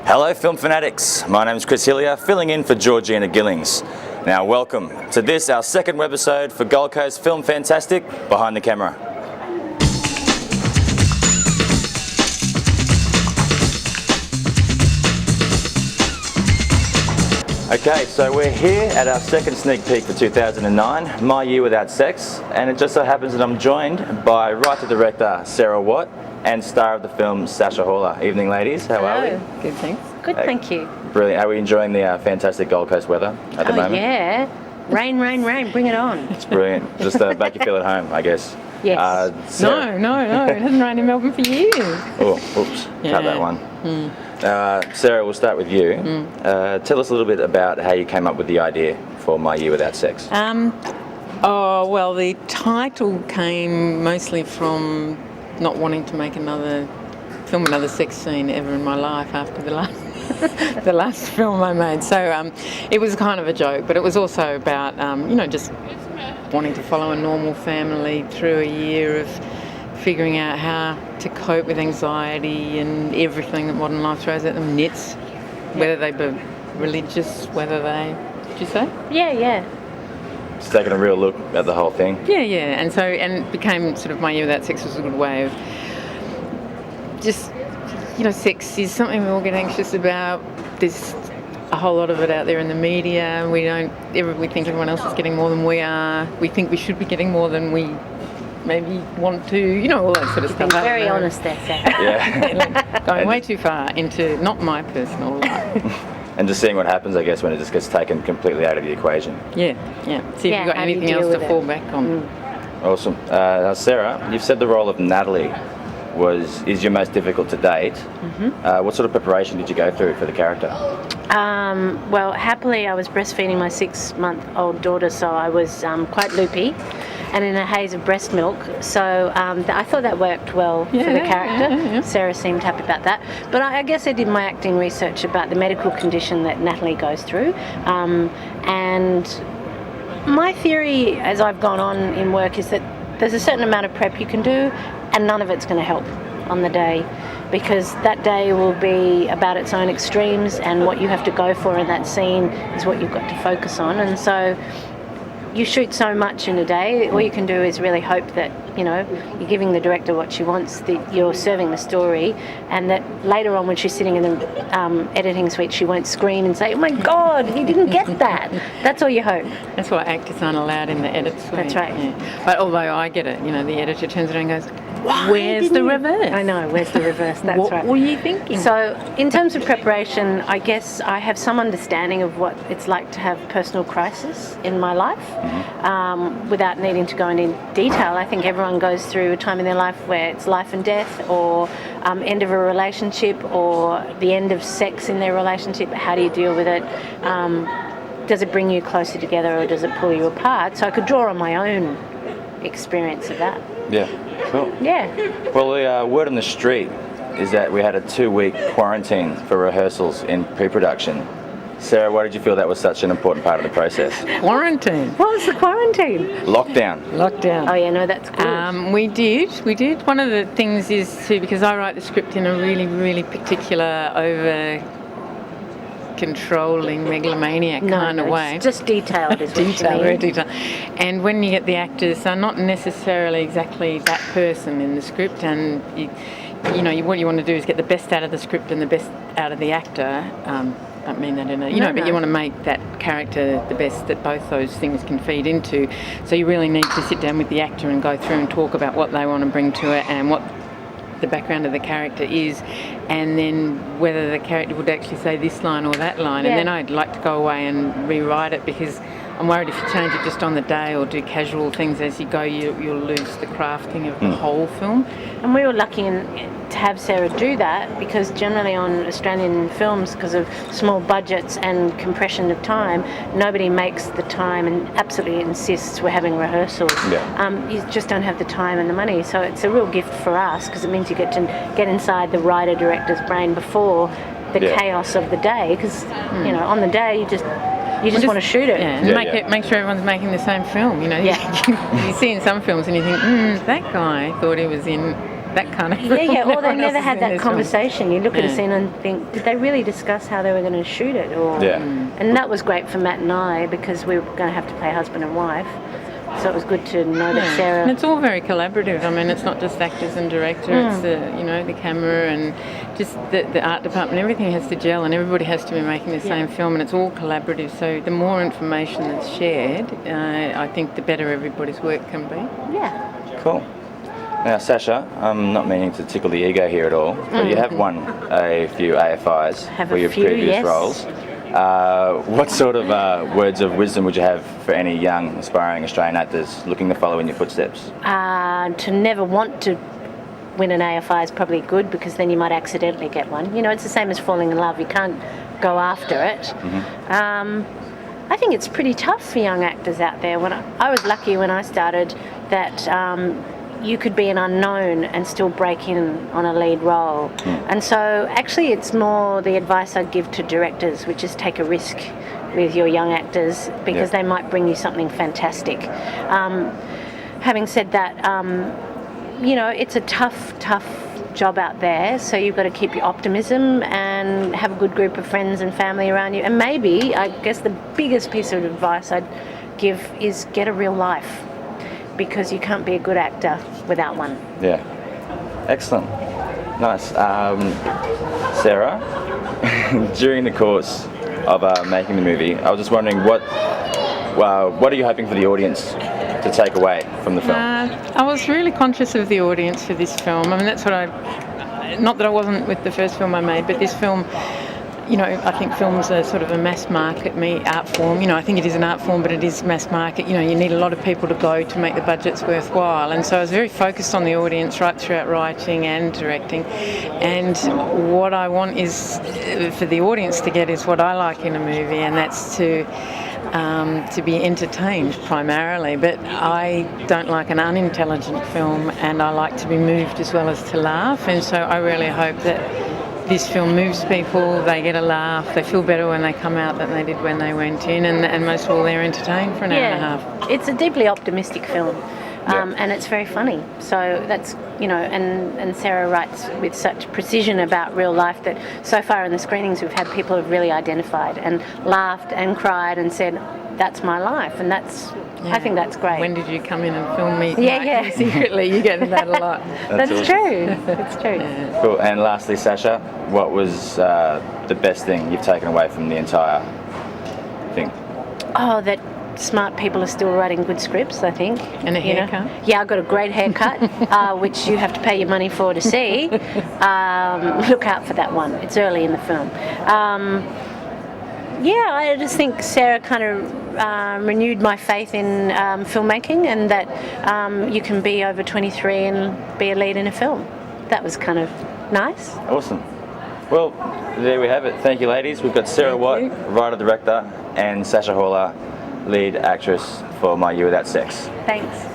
Hello film fanatics, my name is Chris Hillier, filling in for Georgina Gillings. Now welcome to this, our second webisode for Gold Coast Film Fantastic Behind the Camera. Okay, so we're here at our second sneak peek for 2009, My Year Without Sex, and it just so happens that I'm joined by writer director Sarah Watt and star of the film Sacha. Evening ladies, how are we? Good, thanks. Good, thank you. Brilliant. Are we enjoying the fantastic Gold Coast weather at the moment? Oh yeah, rain, rain, rain, bring it on. It's brilliant. Just make you feel at home, I guess. Yes. No, it hasn't rained in Melbourne for years. Oh, oops, cut that one. Sarah, we'll start with you. Tell us a little bit about how you came up with the idea for My Year Without Sex. Well, the title came mostly from not wanting to make another sex scene ever in my life after the last film I made. So it was kind of a joke, but it was also about just wanting to follow a normal family through a year of figuring out how to cope with anxiety and everything that modern life throws at them, nits, whether they be religious, did you say? Yeah. Just taking a real look at the whole thing. Yeah, and it became sort of My Year Without Sex was a good way of just, sex is something we all get anxious about. There's a whole lot of it out there in the media. We think everyone else is getting more than we are. We think we should be getting more than we maybe want to, all that sort of stuff. You're very honest there, Sacha. Yeah. Going way too far into not my personal life. And just seeing what happens, I guess, when it just gets taken completely out of the equation. Yeah. See if you've got anything else to fall back on. Awesome. Sarah, you've said the role of Natalie is your most difficult to date. What sort of preparation did you go through for the character? Well, happily I was breastfeeding my 6-month-old daughter, so I was quite loopy and in a haze of breast milk. So I thought that worked well for the character. Yeah. Sarah seemed happy about that. But I guess I did my acting research about the medical condition that Natalie goes through. And my theory as I've gone on in work is that there's a certain amount of prep you can do and none of it's going to help on the day, because that day will be about its own extremes, and what you have to go for in that scene is what you've got to focus on. And so you shoot so much in a day, all you can do is really hope that you're giving the director what she wants, that you're serving the story, and that later on when she's sitting in the editing suite she won't scream and say, oh my god, he didn't get that. That's all you hope. That's why actors aren't allowed in the edit suite. That's right. Yeah. But although I get it, the editor turns around and goes, where's the reverse? I know, where's the reverse? That's what right. What were you thinking? So in terms of preparation, I guess I have some understanding of what it's like to have personal crisis in my life. Without needing to go into detail, I think everyone goes through a time in their life where it's life and death, or end of a relationship, or the end of sex in their relationship. How do you deal with it? Does it bring you closer together, or does it pull you apart? So I could draw on my own experience of that. Yeah, cool. Yeah. Well, the word on the street is that we had a 2-week quarantine for rehearsals in pre-production. Sarah, why did you feel that was such an important part of the process? Quarantine. What was the quarantine? Lockdown. Oh yeah, no, that's good. We did. One of the things is because I write the script in a really, really particular, over-controlling megalomaniac kind of way. Just detailed is what Detailed, you very mean. detailed. And when you get the actors, they're not necessarily exactly that person in the script, and what you want to do is get the best out of the script and the best out of the actor. I don't mean that in a, but you want to make that character the best that both those things can feed into. So you really need to sit down with the actor and go through and talk about what they want to bring to it and what the background of the character is, and then whether the character would actually say this line or that line. Yeah. And then I'd like to go away and rewrite it, because I'm worried if you change it just on the day or do casual things as you go, you'll lose the crafting of the whole film. And we were lucky to have Sarah do that, because generally on Australian films, because of small budgets and compression of time, nobody makes the time and absolutely insists we're having rehearsals. Yeah. You just don't have the time and the money, so it's a real gift for us, because it means you get to get inside the writer-director's brain before the chaos of the day, because on the day you just want to shoot it. Yeah, and make sure everyone's making the same film. You see in some films and you think, that guy thought he was in that kind of Yeah, or they Everyone never else had is in that this film. conversation. You look at a Yeah. scene and think, did they really discuss how they were going to shoot it? Or, Yeah. And that was great for Matt and I because we were going to have to play husband and wife. So it was good to know that Yeah. Sarah... And it's all very collaborative. I mean, it's not just actors and director, it's the camera and just the art department. Everything has to gel and everybody has to be making the same film, and it's all collaborative. So the more information that's shared, I think the better everybody's work can be. Yeah. Cool. Now, Sacha, I'm not meaning to tickle the ego here at all, but you have won a few AFIs Have for a your few, previous yes. roles. What sort of words of wisdom would you have for any young, aspiring Australian actors looking to follow in your footsteps? To never want to win an AFI is probably good because then you might accidentally get one. You know, it's the same as falling in love. You can't go after it. I think it's pretty tough for young actors out there. When I was lucky when I started that you could be an unknown and still break in on a lead role. And so actually it's more the advice I'd give to directors, which is take a risk with your young actors because they might bring you something fantastic. Having said that, it's a tough job out there, so you've got to keep your optimism and have a good group of friends and family around you. And maybe, I guess the biggest piece of advice I'd give is get a real life, because you can't be a good actor without one. Yeah. Excellent. Nice. Sarah, during the course of making the movie, I was just wondering what are you hoping for the audience to take away from the film? I was really conscious of the audience for this film. I mean, that's what not that I wasn't with the first film I made, but this film, I think films are sort of a mass market art form. I think it is an art form, but it is mass market. You need a lot of people to go to make the budgets worthwhile. And so I was very focused on the audience right throughout writing and directing. And what I want is for the audience to get is what I like in a movie, and that's to be entertained primarily. But I don't like an unintelligent film, and I like to be moved as well as to laugh. And so I really hope that this film moves people, they get a laugh, they feel better when they come out than they did when they went in, and most of all they're entertained for an hour and a half. It's a deeply optimistic film. And it's very funny. So that's, and Sarah writes with such precision about real life that so far in the screenings we've had people who've really identified and laughed and cried and said, that's my life. And I think that's great. When did you come in and film me? Yeah. Secretly, you get that a lot. That's awesome. true. It's true. Yeah. Cool. And lastly, Sacha, what was the best thing you've taken away from the entire thing? Oh, that smart people are still writing good scripts, I think. And a haircut? Yeah, I've got a great haircut, which you have to pay your money for to see. Look out for that one. It's early in the film. I just think Sarah kind of renewed my faith in filmmaking, and that you can be over 23 and be a lead in a film. That was kind of nice. Awesome. Well, there we have it. Thank you, ladies. We've got Sarah Watt, writer-director, and Sacha Horier, lead actress for My Year Without Sex. Thanks.